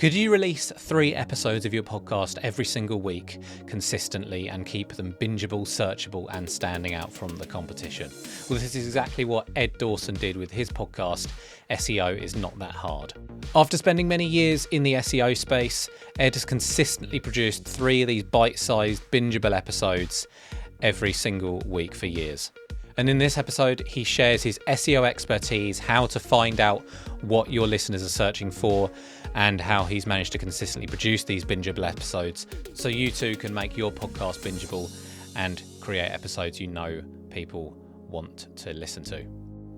Could you release 3 episodes of your podcast every single week consistently and keep them bingeable, searchable and standing out from the competition? Well, this is exactly what Edd Dawson did with his podcast, SEO is Not That Hard. After spending many years in the SEO space, Edd has consistently produced 3 of these bite-sized, bingeable episodes every single week for years. And in this episode, he shares his SEO expertise, how to find out what your listeners are searching for, and how he's managed to consistently produce these bingeable episodes so you too can make your podcast bingeable and create episodes you know people want to listen to.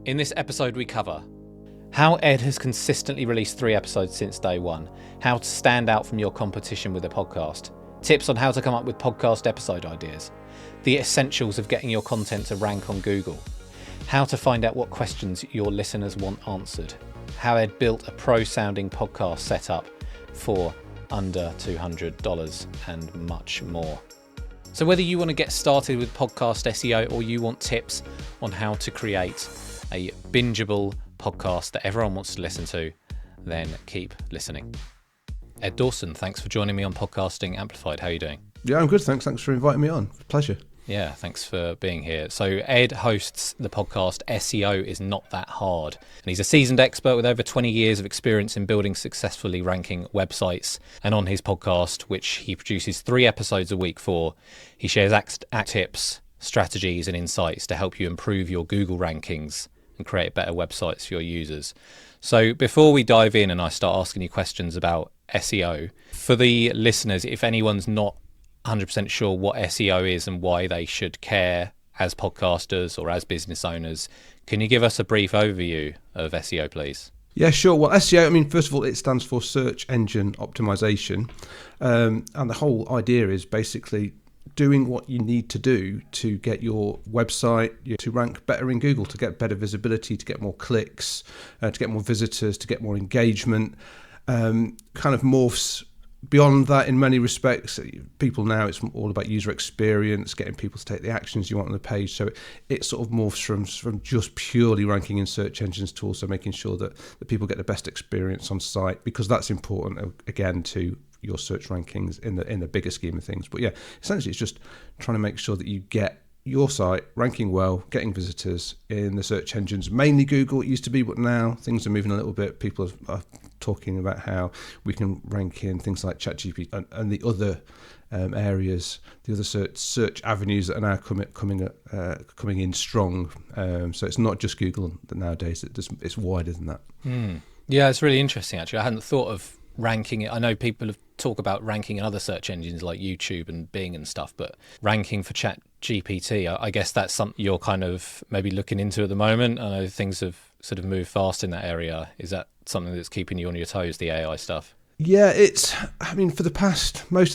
In this episode, we cover how Edd has consistently released 3 episodes since day one, how to stand out from your competition with a podcast, tips on how to come up with podcast episode ideas, the essentials of getting your content to rank on Google, how to find out what questions your listeners want answered, how Edd built a pro-sounding podcast setup for under $200 and much more. So whether you want to get started with podcast SEO or you want tips on how to create a bingeable podcast that everyone wants to listen to, then keep listening. Edd Dawson, thanks for joining me on Podcasting Amplified. How are you doing? Yeah, I'm good, thanks. Thanks for inviting me on. Pleasure. Yeah, thanks for being here. So Edd hosts the podcast SEO is Not That Hard. And he's a seasoned expert with over 20 years of experience in building successfully ranking websites. And on his podcast, which he produces 3 episodes a week for, he shares tips, strategies and insights to help you improve your Google rankings and create better websites for your users. So before we dive in and I start asking you questions about SEO, for the listeners, if anyone's not 100% sure what SEO is and why they should care as podcasters or as business owners, can you give us a brief overview of SEO, please? Yeah, sure. Well, SEO, first of all, it stands for search engine optimization. And the whole idea is basically doing what you need to do to get your website to rank better in Google, to get better visibility, to get more clicks, to get more visitors, to get more engagement. Kind of morphs beyond that in many respects. People now, it's all about user experience, getting people to take the actions you want on the page. So it sort of morphs from just purely ranking in search engines to also making sure that people get the best experience on site, because that's important, again, to your search rankings in the bigger scheme of things. But yeah, essentially it's just trying to make sure that you get your site ranking well, getting visitors in the search engines, mainly Google it used to be, but now things are moving a little bit. People are talking about how we can rank in things like ChatGPT and the other areas, the other search avenues that are now coming in strong. So it's not just Google nowadays; it's wider than that. Yeah, it's really interesting. Actually, I hadn't thought of ranking it. I know people have talk about ranking in other search engines like YouTube and Bing and stuff, but ranking for ChatGPT, I guess that's something you're kind of maybe looking into at the moment. I know things have sort of moved fast in that area. Is that something that's keeping you on your toes, the AI stuff? Yeah, for most of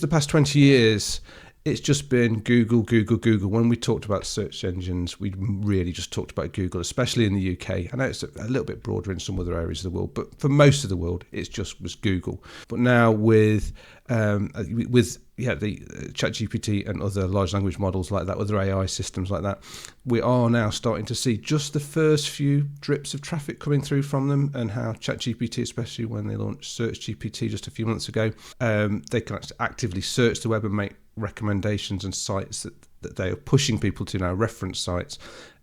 the past 20 years, it's just been Google. When we talked about search engines, we really just talked about Google, especially in the UK. I know it's a little bit broader in some other areas of the world, but for most of the world, it just was Google. But now with the ChatGPT and other large language models like that, other AI systems like that, we are now starting to see just the first few drips of traffic coming through from them, and how ChatGPT, especially when they launched SearchGPT just a few months ago, they can actively search the web and make recommendations and sites that they are pushing people to now, reference sites.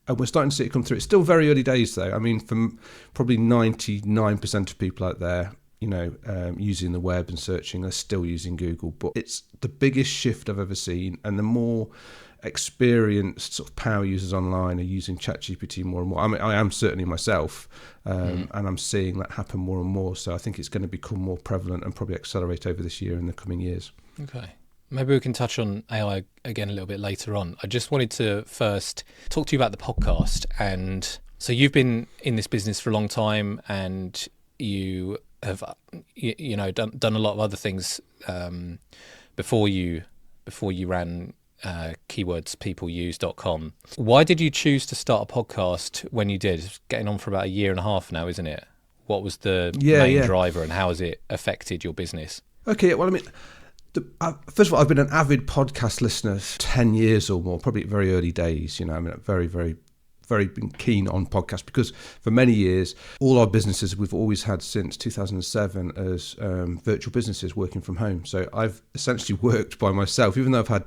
And we're starting to see it come through. It's still very early days though. From probably 99% of people out there, using the web and searching, are still using Google. But it's the biggest shift I've ever seen, and the more experienced sort of power users online are using ChatGPT more and more. I am certainly myself, and I'm seeing that happen more and more. So I think it's going to become more prevalent and probably accelerate over this year and the coming years. Okay. Maybe we can touch on AI again a little bit later on. I just wanted to first talk to you about the podcast. And so you've been in this business for a long time, and you have done a lot of other things before you ran keywordspeopleuse.com. Why did you choose to start a podcast when you did? It's getting on for about 1.5 years now, isn't it? What was the main driver, and how has it affected your business? Okay, well, first of all, I've been an avid podcast listener for 10 years or more, probably at very early days. Very, very very been keen on podcasts because for many years, all our businesses we've always had since 2007 as virtual businesses working from home. So I've essentially worked by myself, even though I've had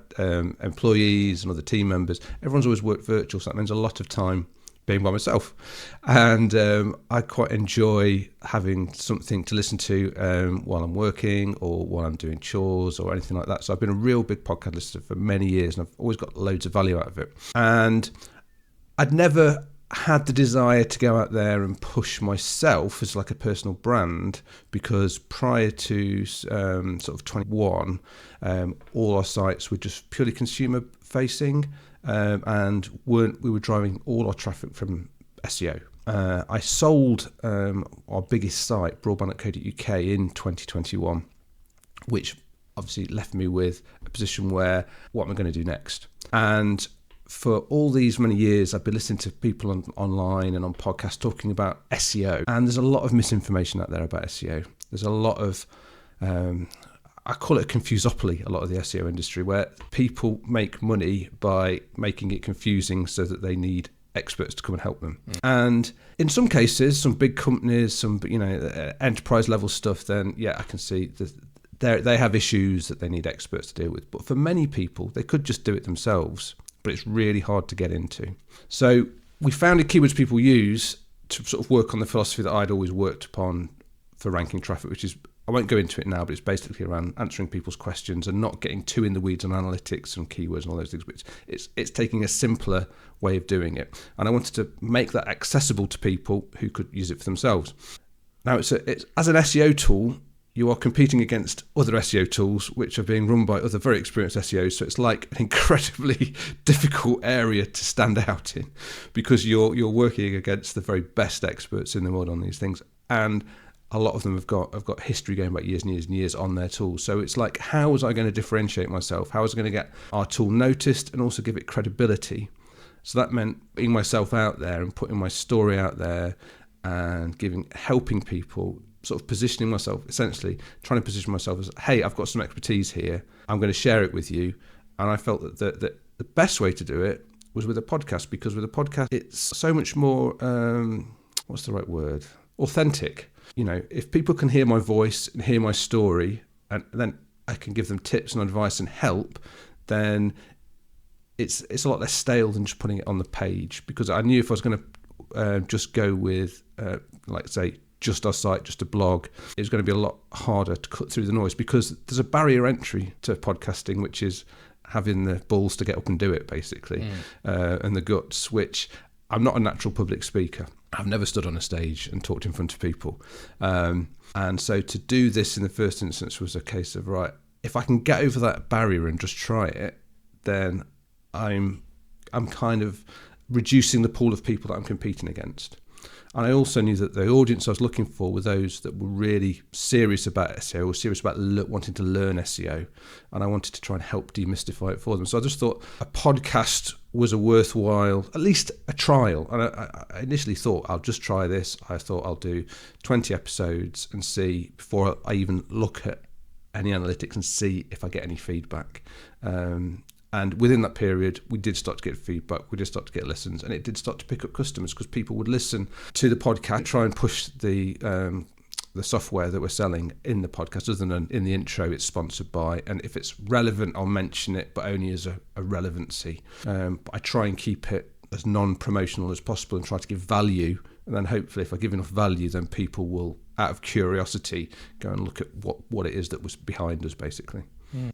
employees and other team members. Everyone's always worked virtual, so that means a lot of time being by myself. And I quite enjoy having something to listen to while I'm working or while I'm doing chores or anything like that. So I've been a real big podcast listener for many years, and I've always got loads of value out of it. And I'd never had the desire to go out there and push myself as like a personal brand, because prior to sort of 21, all our sites were just purely consumer facing, and we were driving all our traffic from SEO. I sold our biggest site, broadband.co.uk, in 2021, which obviously left me with a position where, what am I going to do next? And for all these many years, I've been listening to people online and on podcasts talking about SEO. And there's a lot of misinformation out there about SEO. There's a lot of, I call it a confusopoly, a lot of the SEO industry, where people make money by making it confusing so that they need experts to come and help them. And in some cases, some big companies, some enterprise level stuff, then yeah, I can see that they have issues that they need experts to deal with. But for many people, they could just do it themselves, but it's really hard to get into. So we founded keywords people use to sort of work on the philosophy that I'd always worked upon for ranking traffic, which is, I won't go into it now, but it's basically around answering people's questions and not getting too in the weeds on analytics and keywords and all those things. But it's taking a simpler way of doing it. And I wanted to make that accessible to people who could use it for themselves. Now, it's as an SEO tool, you are competing against other SEO tools which are being run by other very experienced SEOs. So it's like an incredibly difficult area to stand out in, because you're working against the very best experts in the world on these things. And a lot of them have got history going back years and years and years on their tools. So it's like, how was I going to differentiate myself? How was I going to get our tool noticed and also give it credibility? So that meant putting myself out there and putting my story out there and helping people, sort of positioning myself, essentially trying to position myself as, hey, I've got some expertise here, I'm going to share it with you. And I felt that the best way to do it was with a podcast, because with a podcast, it's so much more, what's the right word? Authentic. You know, if people can hear my voice and hear my story, and then I can give them tips and advice and help, then it's a lot less stale than just putting it on the page. Because I knew if I was going to just go with, like say, just our site, just a blog, it was going to be a lot harder to cut through the noise, because there's a barrier entry to podcasting, which is having the balls to get up and do it, basically, and the guts, which I'm not a natural public speaker. I've never stood on a stage and talked in front of people. And so to do this in the first instance was a case of, right, if I can get over that barrier and just try it, then I'm kind of reducing the pool of people that I'm competing against. And I also knew that the audience I was looking for were those that were really serious about SEO, or serious about wanting to learn SEO. And I wanted to try and help demystify it for them. So I just thought a podcast was a worthwhile, at least a trial. And I initially thought, I'll just try this. I thought I'll do 20 episodes and see, before I even look at any analytics, and see if I get any feedback. And within that period, we did start to get feedback, we did start to get listens, and it did start to pick up customers, because people would listen to the podcast, try and push the software that we're selling in the podcast, other than in the intro it's sponsored by, and if it's relevant, I'll mention it, but only as a relevancy. But I try and keep it as non-promotional as possible and try to give value, and then hopefully if I give enough value, then people will, out of curiosity, go and look at what it is that was behind us, basically.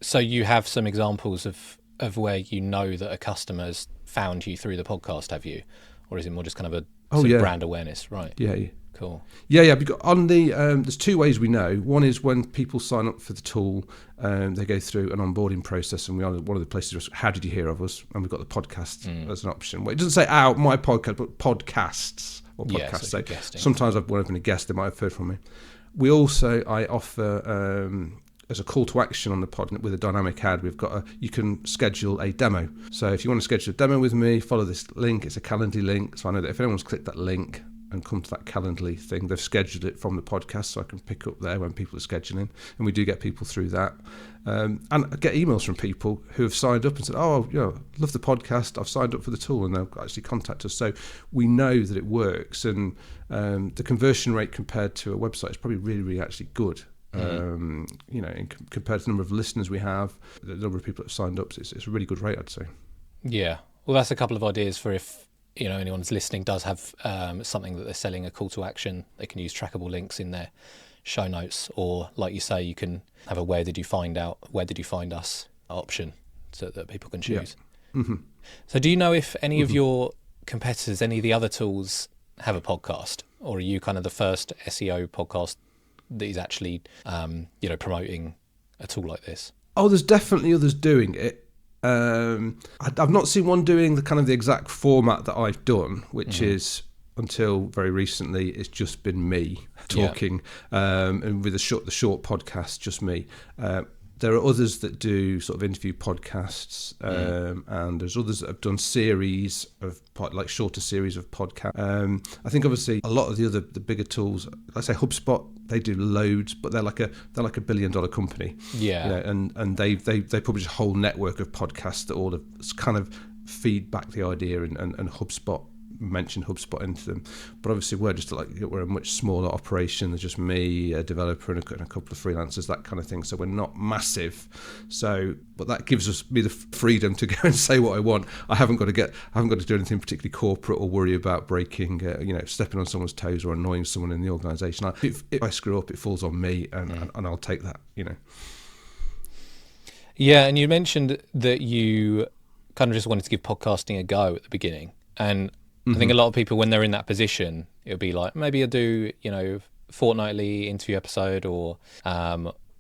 So you have some examples of where you know that a customer's found you through the podcast, have you? Or is it more just kind of a brand awareness? Right. Yeah. Cool. Yeah. Because on the there's two ways we know. One is when people sign up for the tool, they go through an onboarding process, and we are one of the places. How did you hear of us? And we've got the podcast as an option. Well, it doesn't say my podcast, but podcasts or podcasts. So sometimes when I've been a guest, they might have heard from me. I offer. As a call to action on the pod with a dynamic ad, you can schedule a demo. So if you want to schedule a demo with me, follow this link. It's a Calendly link. So I know that if anyone's clicked that link, and come to that Calendly thing. They've scheduled it from the podcast, so I can pick up there when people are scheduling, and we do get people through that. And I get emails from people who have signed up and said, "Oh, love the podcast. I've signed up for the tool," and they'll actually contact us. So we know that it works, and the conversion rate compared to a website is probably really, really actually good. Compared to the number of listeners we have, the number of people that have signed up, it's a really good rate, I'd say. Yeah. Well, that's a couple of ideas for if anyone's listening does have something that they're selling, a call to action. They can use trackable links in their show notes, or like you say, you can have a where did you find us option so that people can choose. Yeah. Mm-hmm. So do you know if any of your competitors, any of the other tools, have a podcast, or are you kind of the first SEO podcast that is actually promoting a tool like this? Oh, there's definitely others doing it. I've not seen one doing the exact format that I've done, which is, until very recently, it's just been me talking, and with the short podcast, just me. There are others that do sort of interview podcasts, and there's others that have done series of shorter series of podcasts. I think obviously a lot of the bigger tools, let's say HubSpot, they do loads, but they're like a $1 billion company. Yeah, and they publish a whole network of podcasts that all kind of feed back the idea, and HubSpot mention HubSpot into them. But obviously we're a much smaller operation. There's just me, a developer, and a couple of freelancers, that kind of thing. So we're not massive. But that gives me the freedom to go and say what I want. I haven't got to do anything particularly corporate or worry about breaking, stepping on someone's toes or annoying someone in the organisation. If I screw up, it falls on me, and I'll take that. Yeah, and you mentioned that you kind of just wanted to give podcasting a go at the beginning, and I think a lot of people, when they're in that position, it'll be like, maybe I'll do, fortnightly interview episode, or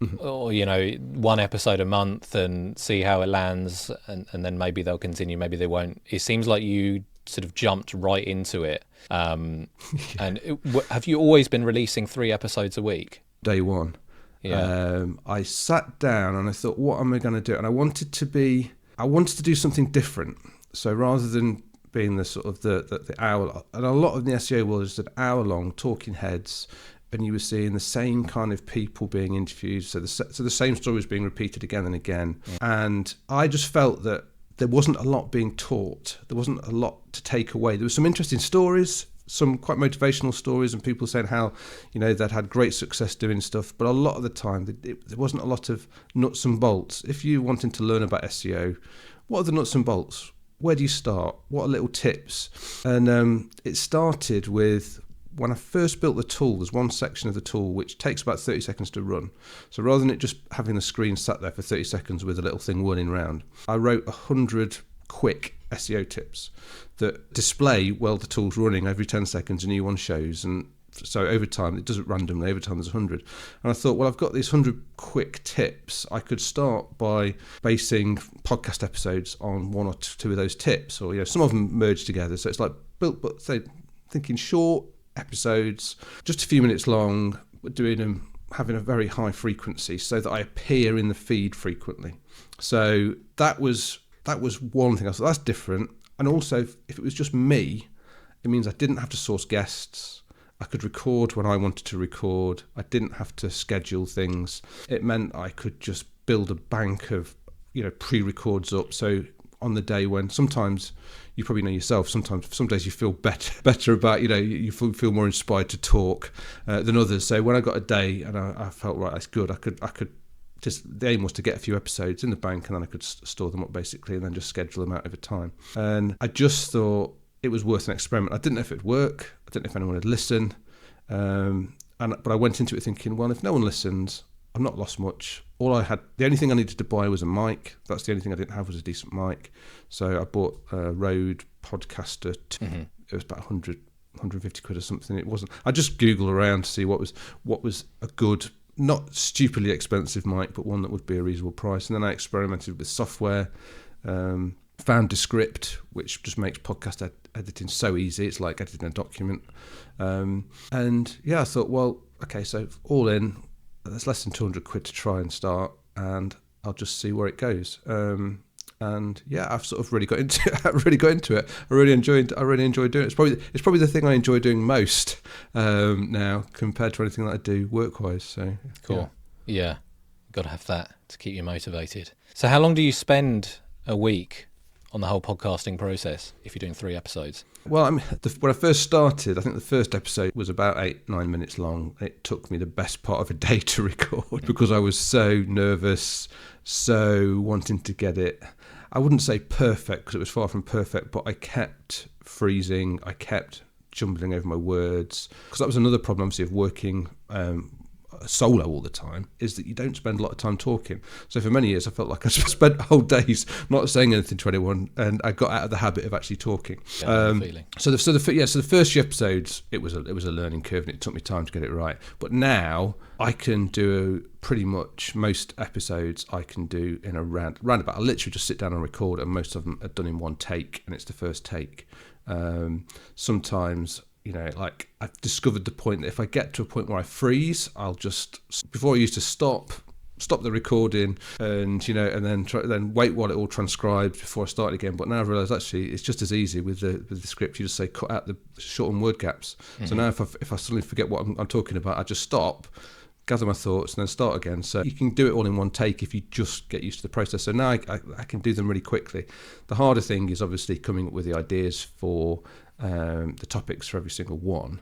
one episode a month and see how it lands, and then maybe they'll continue, maybe they won't. It seems like you sort of jumped right into it. And have you always been releasing 3 episodes a week? Day one. Yeah. I sat down and I thought, what am I going to do? And I wanted to do something different. So rather than being the sort of the hour, and a lot of the SEO world is an hour long talking heads, and you were seeing the same kind of people being interviewed, so the same stories being repeated again and again. And I just felt that there wasn't a lot being taught, there wasn't a lot to take away. There were some interesting stories, some quite motivational stories, and people saying how they'd had great success doing stuff, but a lot of the time there wasn't a lot of nuts and bolts. If you wanted to learn about SEO, what are the nuts and bolts? Where do you start? What are little tips? And it started with, when I first built the tool, there's one section of the tool which takes about 30 seconds to run. So rather than it just having the screen sat there for 30 seconds with a little thing running round, I wrote 100 quick SEO tips that display while the tool's running. Every 10 seconds a new one shows, and so over time, it does it randomly, over time there's 100. And I thought, well, I've got these 100 quick tips. I could start by basing podcast episodes on 1 or 2 of those tips, or some of them merge together. So it's like thinking short episodes, just a few minutes long, but doing them, having a very high frequency so that I appear in the feed frequently. So that was one thing. I thought, that's different. And also, if it was just me, it means I didn't have to source guests. I could record when I wanted to record. I didn't have to schedule things. It meant I could just build a bank of, pre-records up. So on the day when, sometimes, you probably know yourself, some days you feel better about, you feel more inspired to talk than others. So when I got a day and I felt, right, that's good, I could just, the aim was to get a few episodes in the bank, and then I could store them up basically, and then just schedule them out over time. And I just thought it was worth an experiment. I didn't know if it'd work. I didn't know if anyone would listen. But I went into it thinking, well, if no one listens, I've not lost much. The only thing I needed to buy was a mic. That's the only thing I didn't have, was a decent mic. So I bought a Rode Podcaster 2. It was about 150 quid or something. It wasn't. I just Googled around to see what was a good, not stupidly expensive mic, but one that would be a reasonable price. And then I experimented with software. Found Descript, which just makes podcast editing so easy. It's like editing a document. And yeah, I thought, well, okay, so all in, there's less than 200 quid to try and start, and I'll just see where it goes. And And yeah, I've sort of really got into it. I really enjoyed doing it. It's probably the thing I enjoy doing most now compared to anything that I do work-wise. So cool. Yeah. Got to have that to keep you motivated. So how long do you spend a week on the whole podcasting process if you're doing 3 episodes? Well, when I first started, I think the first episode was about 8-9 minutes long. It took me the best part of a day to record because I was so nervous, so wanting to get it. I wouldn't say perfect because it was far from perfect, but I kept freezing. I kept jumbling over my words because that was another problem, obviously, of working solo all the time, is that you don't spend a lot of time talking. So for many years I felt like I spent whole days not saying anything to anyone, and I got out of the habit of actually talking. So the first few episodes it was a learning curve, and it took me time to get it right. But now I can do pretty much most episodes I can do in a roundabout. I literally just sit down and record, and most of them are done in one take, and it's the first take. Sometimes, like I've discovered the point that if I get to a point where I freeze, I'll just, before I used to stop the recording and then wait while it all transcribes before I start again. But now I've realised actually it's just as easy with the script. You just say cut out the shorten word gaps. Mm-hmm. So now if I suddenly forget what I'm talking about, I just stop, gather my thoughts, and then start again. So you can do it all in one take if you just get used to the process. So now I can do them really quickly. The harder thing is obviously coming up with the ideas for the topics for every single one.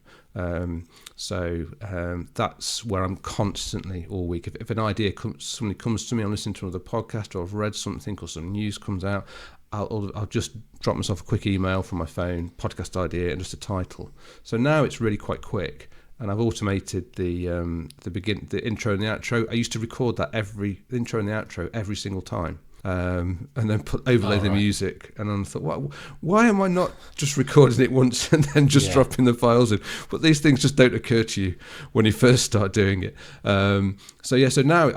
That's where I'm constantly all week. If an idea somebody comes to me, I'm listening to another podcast, or I've read something, or some news comes out, I'll just drop myself a quick email from my phone, podcast idea, and just a title. So now it's really quite quick. And I've automated the intro and the outro. I used to record that the intro and the outro every single time, and then overlay the music. And I thought, why am I not just recording it once and then just dropping the files in? But these things just don't occur to you when you first start doing it. So now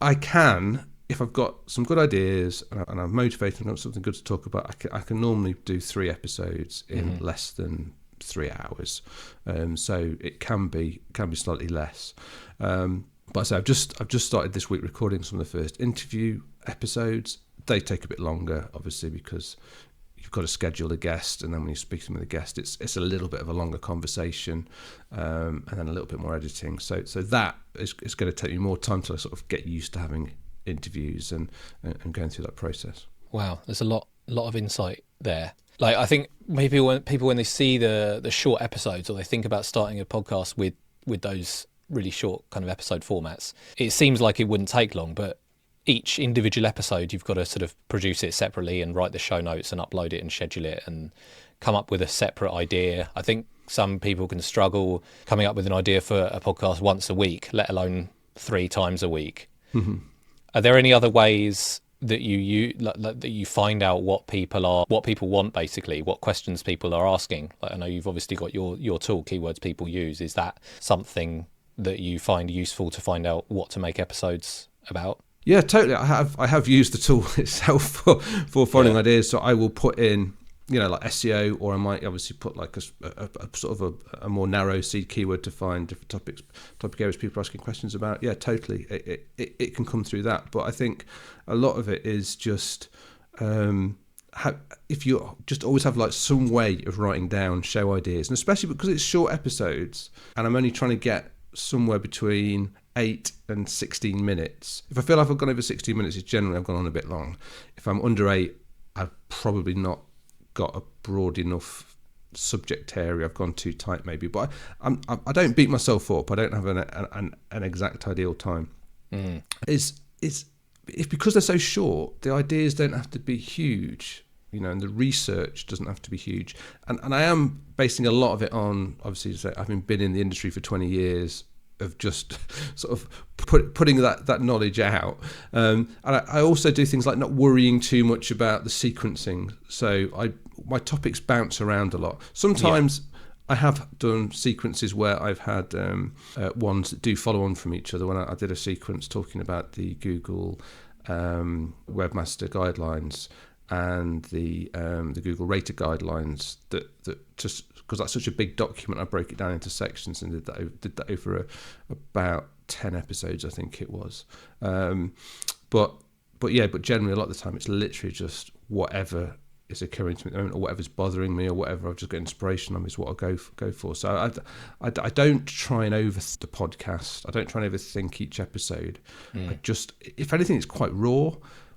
I can, if I've got some good ideas and I'm motivated and I've got something good to talk about, I can normally do 3 episodes in less than 3 hours, so it can be slightly less. But I say I've just started this week recording some of the first interview episodes. They take a bit longer, obviously, because you've got to schedule a guest, and then when you speak to them with a guest, it's a little bit of a longer conversation, and then a little bit more editing. So that is going to take me more time to sort of get used to having interviews and going through that process. Wow, there's a lot of insight there. Like, I think maybe when they see the short episodes, or they think about starting a podcast with those really short kind of episode formats, it seems like it wouldn't take long, but each individual episode you've got to sort of produce it separately and write the show notes and upload it and schedule it and come up with a separate idea. I think some people can struggle coming up with an idea for a podcast once a week, let alone 3 times a week. Mm-hmm. Are there any other ways that you find out what people want, basically, what questions people are asking? Like, I know you've obviously got your tool, Keywords People Use. Is that something that you find useful to find out what to make episodes about? Yeah, totally. I have used the tool itself for finding ideas. So I will put in, like SEO, or I might obviously put like a sort of a more narrow seed keyword to find different topic areas people are asking questions about. Yeah, totally. It can come through that. But I think a lot of it is just if you just always have like some way of writing down show ideas, and especially because it's short episodes, and I'm only trying to get somewhere between 8 and 16 minutes. If I feel like I've gone over 16 minutes, it's generally I've gone on a bit long. If I'm under 8, I've probably not got a broad enough subject area. I've gone too tight maybe, but I don't beat myself up. I don't have an exact ideal time. It's because they're so short, the ideas don't have to be huge, and the research doesn't have to be huge. And I am basing a lot of it on, obviously, having been in the industry for 20 years, of just sort of putting that knowledge out. And I also do things like not worrying too much about the sequencing. So my topics bounce around a lot. Sometimes I have done sequences where I've had ones that do follow on from each other. When I did a sequence talking about the Google Webmaster Guidelines and the Google Rater Guidelines, that just because that's such a big document, I broke it down into sections and did that over about 10 episodes, I think it was. But But generally a lot of the time it's literally just whatever is occurring to me at the moment, or whatever's bothering me, or whatever I've just got inspiration on is what I'll go for. So I don't try and overthink the podcast. I don't try and overthink each episode. I just, if anything, it's quite raw.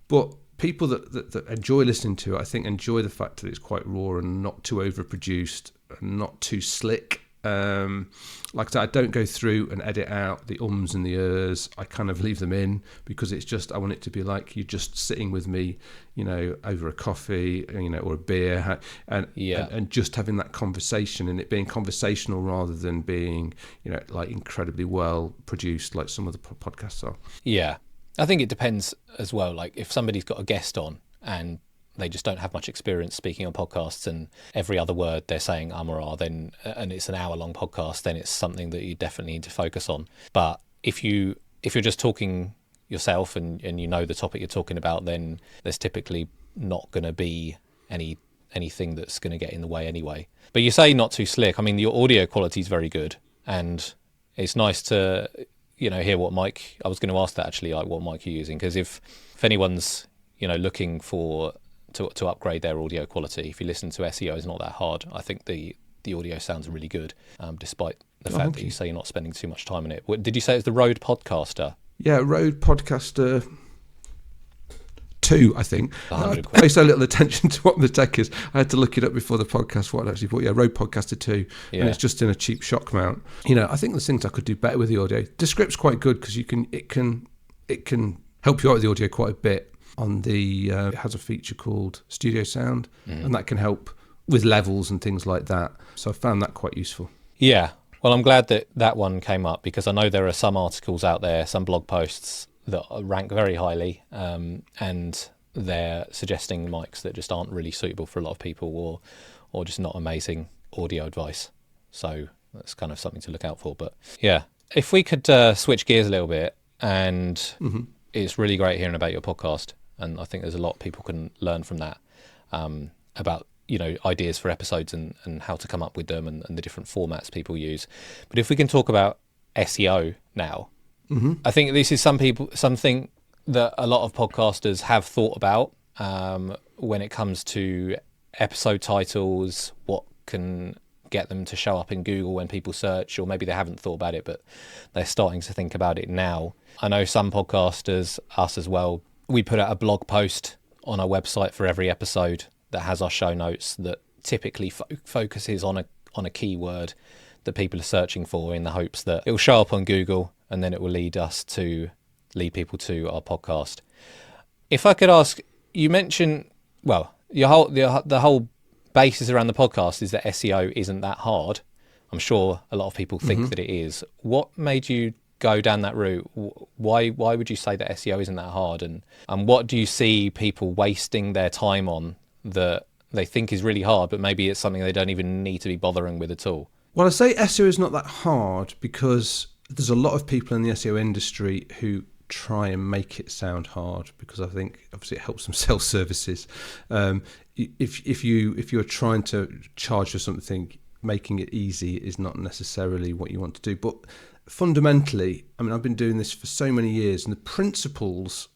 But people that enjoy listening to it, I think, enjoy the fact that it's quite raw and not too overproduced and not too slick. Like I said, I don't go through and edit out the ums and the ers. I kind of leave them in because it's just, I want it to be like you're just sitting with me, over a coffee, or a beer, and just having that conversation, and it being conversational rather than being, like incredibly well produced like some of the podcasts are. Yeah. I think it depends as well. Like if somebody's got a guest on and they just don't have much experience speaking on podcasts, and every other word they're saying or ah, then, and it's an hour-long podcast, then it's something that you definitely need to focus on. But if you're just talking yourself and the topic you're talking about, then there's typically not going to be anything that's going to get in the way anyway. But you say not too slick. I mean, your audio quality is very good, and it's nice to hear what mic. I was going to ask that actually, like what mic you're using, because if anyone's looking to upgrade their audio quality, if you listen to SEO, it's not that hard. I think the audio sounds really good, despite the fact that you say you're not spending too much time on it. Did you say it's the Rode Podcaster? Yeah, Rode Podcaster 2, I think. I pay so little attention to what the tech is. I had to look it up before the podcast what I actually bought. Yeah, Rode Podcaster 2, and it's just in a cheap shock mount. I think there's things I could do better with the audio. Descript's quite good because it can help you out with the audio quite a bit. It has a feature called Studio Sound, and that can help with levels and things like that. So I found that quite useful. Yeah. Well, I'm glad that one came up, because I know there are some articles out there, some blog posts that rank very highly, and they're suggesting mics that just aren't really suitable for a lot of people, or just not amazing audio advice. So that's kind of something to look out for. But yeah, if we could switch gears a little bit, and it's really great hearing about your podcast. And I think there's a lot people can learn from that, about, ideas for episodes and how to come up with them, and the different formats people use. But if we can talk about SEO now, I think this is something that a lot of podcasters have thought about, when it comes to episode titles, what can get them to show up in Google when people search, or maybe they haven't thought about it, but they're starting to think about it now. I know some podcasters, us as well, we put out a blog post on our website for every episode that has our show notes that typically focuses on a keyword that people are searching for, in the hopes that it will show up on Google, and then it will lead people to our podcast. If I could ask, you mentioned, well, the whole basis around the podcast is that SEO isn't that hard. I'm sure a lot of people think that it is. What made you go down that route? Why would you say that SEO isn't that hard, and what do you see people wasting their time on that they think is really hard, but maybe it's something they don't even need to be bothering with at all? Well, I say SEO is not that hard because there's a lot of people in the SEO industry who try and make it sound hard, because I think obviously it helps them sell services. If you're trying to charge for something, making it easy is not necessarily what you want to do. But fundamentally, I mean, I've been doing this for so many years, and the principles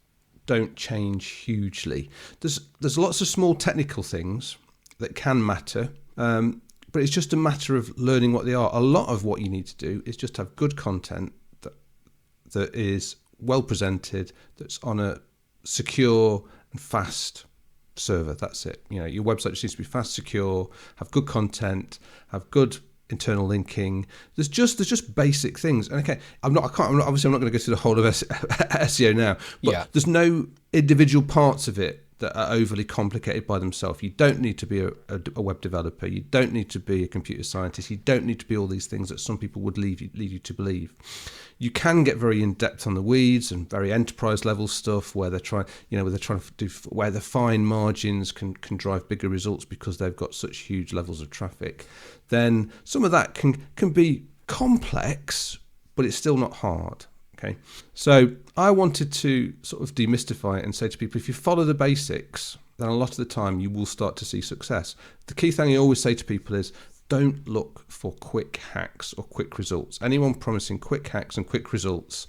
don't change hugely. There's lots of small technical things that can matter, but it's just a matter of learning what they are. A lot of what you need to do is just have good content that is well presented, that's on a secure and fast server. That's it. Your website just needs to be fast, secure, have good content, have good internal linking. There's just basic things. And okay, I'm not going to go through the whole of SEO now, but there's no individual parts of it that are overly complicated by themselves. You don't need to be a web developer. You don't need to be a computer scientist. You don't need to be all these things that some people would lead you to believe. You can get very in depth on the weeds and very enterprise level stuff where where the fine margins can drive bigger results because they've got such huge levels of traffic. Then some of that can be complex, but it's still not hard. Okay, so I wanted to sort of demystify it and say to people, if you follow the basics, then a lot of the time you will start to see success. The key thing I always say to people is, don't look for quick hacks or quick results. Anyone promising quick hacks and quick results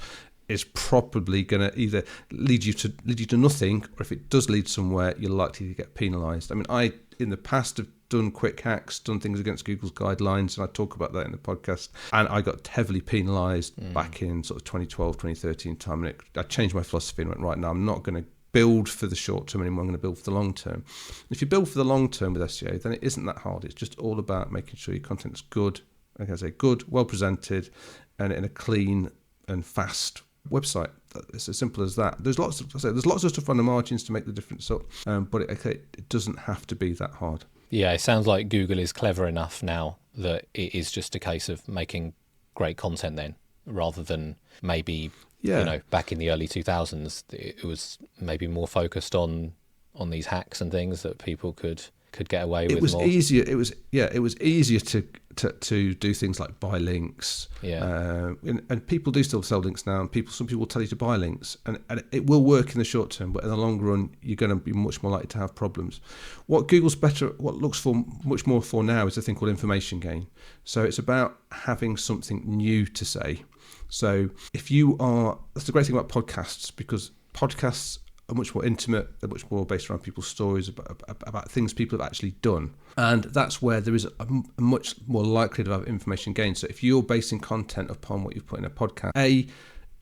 is probably going to either lead you to nothing, or if it does lead somewhere, you're likely to get penalised. I mean, I in the past have done quick hacks, done things against Google's guidelines, and I talk about that in the podcast. And I got heavily penalised back in sort of 2012, 2013 time. And I changed my philosophy and went, right, now I'm not going to build for the short term anymore. I'm going to build for the long term. If you build for the long term with SEO, then it isn't that hard. It's just all about making sure your content's good, like I say, good, well presented, and in a clean and fast website. It's as simple as that. There's lots of stuff on the margins to make the difference up, but it doesn't have to be that hard. Yeah, it sounds like Google is clever enough now that it is just a case of making great content then, rather than maybe back in the early 2000s it was maybe more focused on these hacks and things that people could get away with. It was more. easier. It was easier to do things like buy links. And people do still sell links now, and some people will tell you to buy links, and it will work in the short term, but in the long run you're going to be much more likely to have problems. What looks for much more for now is a thing called information gain. So it's about having something new to say. So that's the great thing about podcasts, because podcasts are much more intimate. They're much more based around people's stories about things people have actually done, and that's where there is a much more likelihood of information gain. So if you're basing content upon what you've put in a podcast,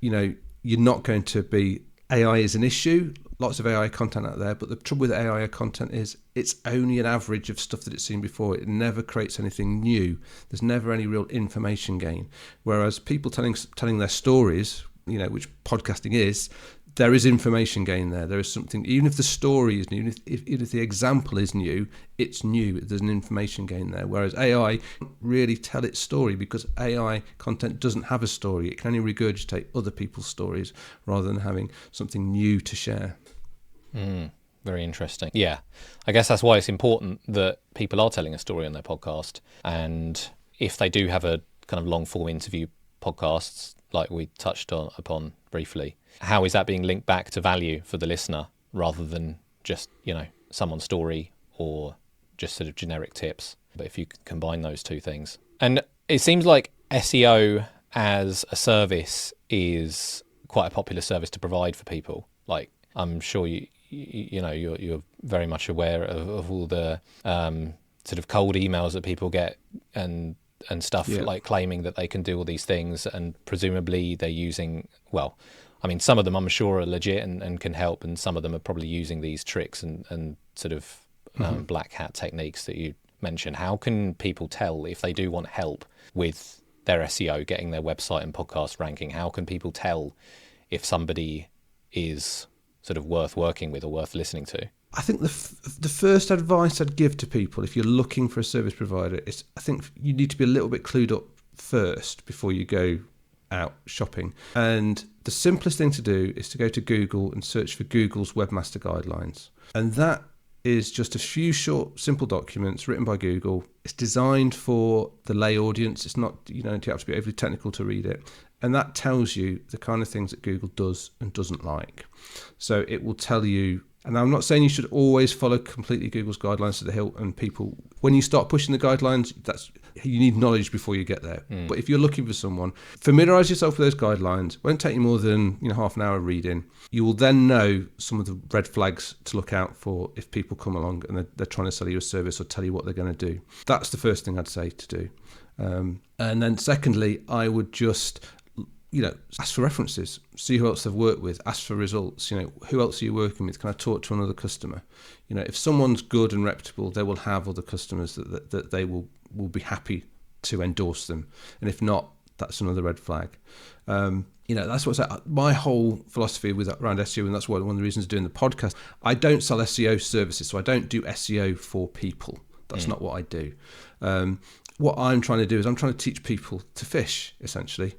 you're not going to be. AI is an issue. Lots of AI content out there, but the trouble with AI content is it's only an average of stuff that it's seen before. It never creates anything new. There's never any real information gain. Whereas people telling their stories, which podcasting is, there is information gain there. There is something, even if the story is new, even if the example is new, it's new. There's an information gain there. Whereas AI can't really tell its story, because AI content doesn't have a story. It can only regurgitate other people's stories rather than having something new to share. Very interesting. Yeah, I guess that's why it's important that people are telling a story on their podcast. And if they do have a kind of long form interview podcasts, like we touched upon briefly, how is that being linked back to value for the listener, rather than just, someone's story or just sort of generic tips? But if you combine those two things. And it seems like SEO as a service is quite a popular service to provide for people. Like, I'm sure you're very much aware of all the sort of cold emails that people get and stuff, like claiming that they can do all these things, and presumably they're using, some of them I'm sure are legit and can help, and some of them are probably using these tricks and sort of black hat techniques that you mentioned. How can people tell if they do want help with their SEO, getting their website and podcast ranking? How can people tell if somebody is sort of worth working with or worth listening to? I think the first advice I'd give to people, if you're looking for a service provider, is I think you need to be a little bit clued up first before you go out shopping. And the simplest thing to do is to go to Google and search for Google's Webmaster Guidelines. And that is just a few short, simple documents written by Google. It's designed for the lay audience. It's not, you have to be overly technical to read it. And that tells you the kind of things that Google does and doesn't like. So it will tell you, and I'm not saying you should always follow completely Google's guidelines to the hilt, and people, when you start pushing the guidelines, you need knowledge before you get there. But if you're looking for someone, familiarise yourself with those guidelines. It won't take you more than half an hour reading. You will then know some of the red flags to look out for if people come along and they're trying to sell you a service or tell you what they're going to do. That's the first thing I'd say to do. And then secondly, I would just ask for references, see who else they've worked with, ask for results. Who else are you working with? Can I talk to another customer? If someone's good and reputable, they will have other customers that they will be happy to endorse them. And if not, that's another red flag. That's what's my whole philosophy around SEO, and that's one of the reasons doing the podcast. I don't sell SEO services, so I don't do SEO for people. That's not what I do. What I'm trying to do is I'm trying to teach people to fish, essentially,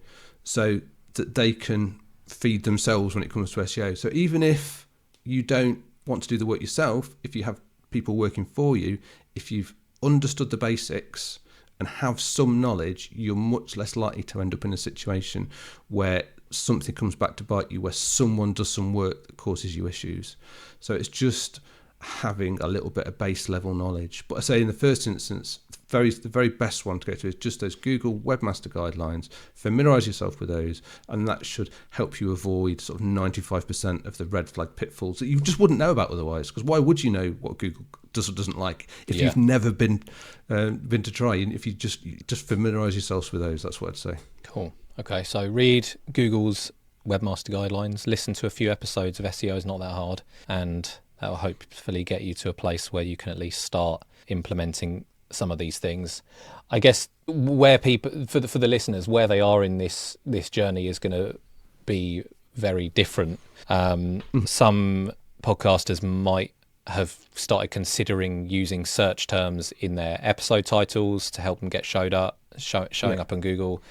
so that they can feed themselves when it comes to SEO. So even if you don't want to do the work yourself, if you have people working for you, if you've understood the basics and have some knowledge, you're much less likely to end up in a situation where something comes back to bite you, where someone does some work that causes you issues. So it's just having a little bit of base level knowledge. But I say in the first instance, the the very best one to go to is just those Google Webmaster Guidelines. Familiarise yourself with those, and that should help you avoid sort of 95% of the red flag pitfalls that you just wouldn't know about otherwise. Because why would you know what Google does or doesn't like if you've never been to try? And if you just familiarise yourselves with those, that's what I'd say. Cool. Okay, so read Google's Webmaster Guidelines, listen to a few episodes of SEO is Not That Hard, and that will hopefully get you to a place where you can at least start implementing some of these things. I guess where people, for the listeners, where they are in this journey is going to be very different. Some podcasters might have started considering using search terms in their episode titles to help them get showing up on Google.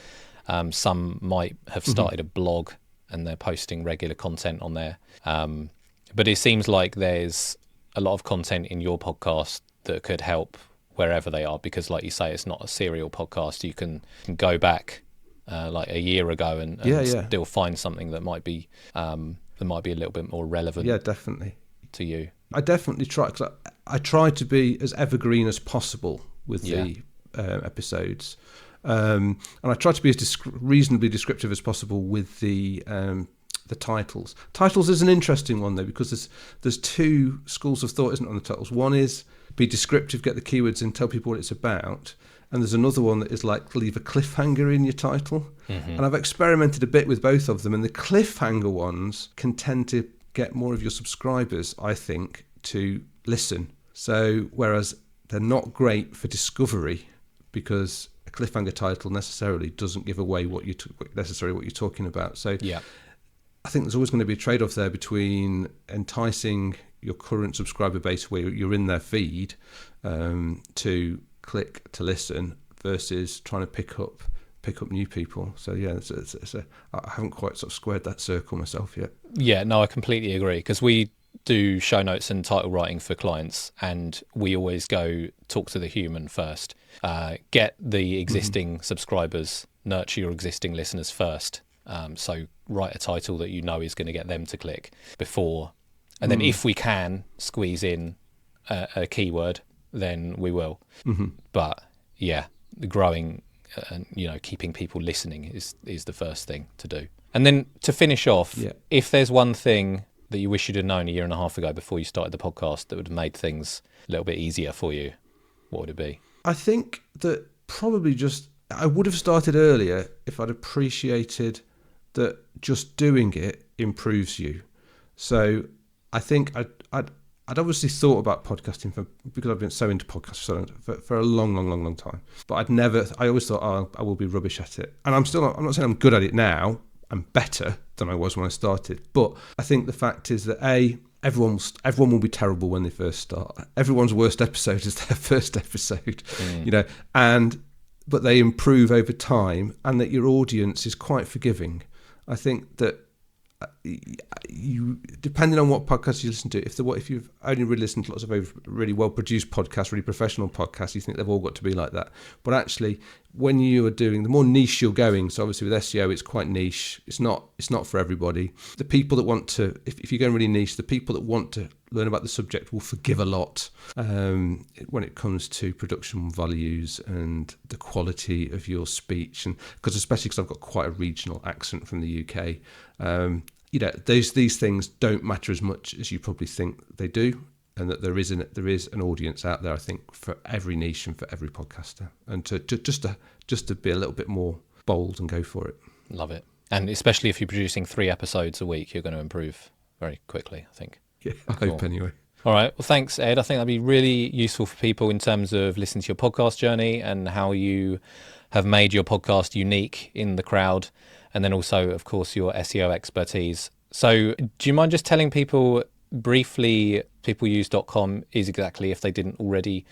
Some might have started a blog and they're posting regular content on there. But it seems like there's a lot of content in your podcast that could help wherever they are, because like you say, it's not a serial podcast. You can go back like a year ago and still find something that might be a little bit more relevant. Yeah, definitely. To you. I definitely try, because I try to be as evergreen as possible with the episodes. And I try to be as reasonably descriptive as possible with the titles. Titles is an interesting one though, because there's two schools of thought, isn't it, on the titles? One is be descriptive, get the keywords in, tell people what it's about. And there's another one that is like leave a cliffhanger in your title. And I've experimented a bit with both of them, and the cliffhanger ones can tend to get more of your subscribers, I think, to listen. So whereas they're not great for discovery, because a cliffhanger title necessarily doesn't give away what you're talking about. So I think there's always going to be a trade-off there between enticing your current subscriber base where you're in their feed to click to listen versus trying to pick up new people. So I haven't quite sort of squared that circle myself yet. Yeah, no, I completely agree, because we do show notes and title writing for clients, and we always go talk to the human first. Get the existing subscribers, nurture your existing listeners first. So write a title that you know is going to get them to click before, and then if we can squeeze in a keyword, then we will. But the growing and keeping people listening is the first thing to do. And then to finish off, if there's one thing that you wish you'd have known a year and a half ago before you started the podcast that would have made things a little bit easier for you, what would it be? I think that probably I would have started earlier if I'd appreciated that just doing it improves you. So I think I'd obviously thought about podcasting because I've been so into podcasts for a long time. But I always thought, I will be rubbish at it. And I'm not saying I'm good at it now. I'm better than I was when I started. But I think the fact is that everyone will be terrible when they first start. Everyone's worst episode is their first episode, but they improve over time, and that your audience is quite forgiving. I think that you, depending on what podcast you listen to, if you've only really listened to lots of really well produced podcasts, really professional podcasts, you think they've all got to be like that. But actually, when you are doing, the more niche you're going, so obviously with SEO it's quite niche, it's not for everybody. The people that want to, if you're going really niche, the people that want to learn about the subject will forgive a lot when it comes to production values and the quality of your speech, and especially because I've got quite a regional accent from the UK. These things don't matter as much as you probably think they do, and that there is an audience out there, I think, for every niche and for every podcaster, and to be a little bit more bold and go for it. Love it. And especially if you're producing 3 episodes a week, you're going to improve very quickly, I think. Yeah, I hope anyway. All right. Well, thanks, Ed. I think that'd be really useful for people in terms of listening to your podcast journey and how you have made your podcast unique in the crowd. And then also, of course, your SEO expertise. So do you mind just telling people briefly peopleuse.com is exactly, if they didn't already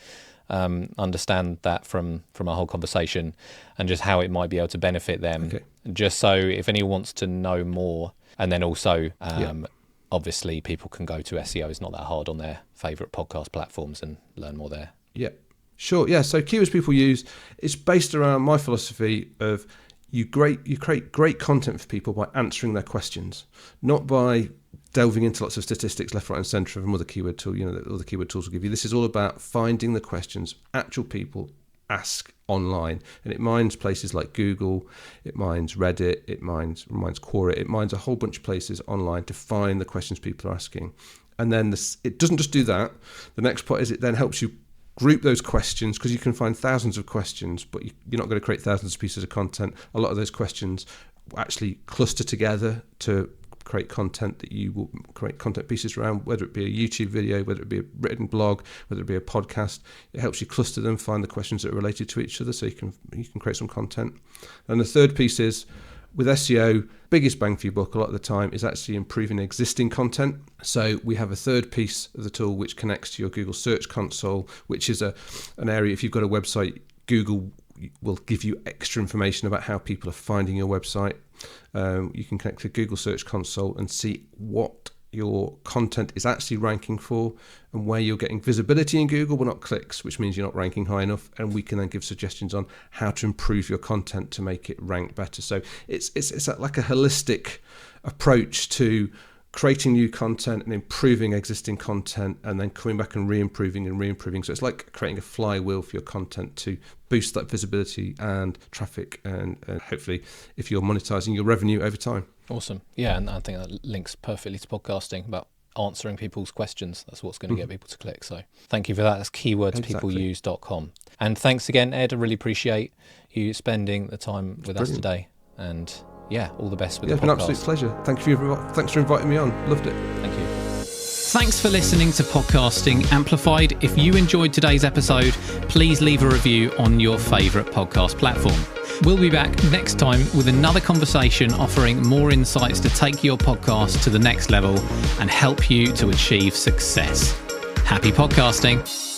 understand that from our whole conversation, and just how it might be able to benefit them? Okay. Just so if anyone wants to know more, and then also obviously people can go to SEO is Not That Hard on their favourite podcast platforms and learn more there. Yeah, sure. Yeah, so keywords people use, it's based around my philosophy of you create great content for people by answering their questions, not by delving into lots of statistics left, right and centre from other keyword tools. That other keyword tools will give you. This is all about finding the questions, actual people ask online, and it mines places like Google, it mines Reddit, it mines Quora, it mines a whole bunch of places online to find the questions people are asking. And then it doesn't just do that. The next part is it then helps you group those questions, because you can find thousands of questions, but you're not going to create thousands of pieces of content. A lot of those questions actually cluster together to create content that you will create content pieces around, whether it be a YouTube video, whether it be a written blog, whether it be a podcast. It helps you cluster them, find the questions that are related to each other, so you can create some content. And the third piece is, with SEO, biggest bang for your buck a lot of the time is actually improving existing content. So we have a third piece of the tool which connects to your Google Search Console, which is an area, if you've got a website, Google will give you extra information about how people are finding your website. You can connect to Google Search Console and see what your content is actually ranking for and where you're getting visibility in Google but not clicks, which means you're not ranking high enough, and we can then give suggestions on how to improve your content to make it rank better. So it's like a holistic approach to creating new content and improving existing content, and then coming back and re-improving. So it's like creating a flywheel for your content to boost that visibility and traffic, and hopefully, if you're monetizing, your revenue over time. Awesome. Yeah, and I think that links perfectly to podcasting, about answering people's questions. That's what's going to get people to click. So thank you for that. That's keywordspeopleuse.com. And thanks again, Ed. I really appreciate you spending the time with us today. And yeah, all the best with the podcast. Yeah, it's been an absolute pleasure. Thanks for inviting me on. Loved it. Thank you. Thanks for listening to Podcasting Amplified. If you enjoyed today's episode, please leave a review on your favourite podcast platform. We'll be back next time with another conversation offering more insights to take your podcast to the next level and help you to achieve success. Happy podcasting.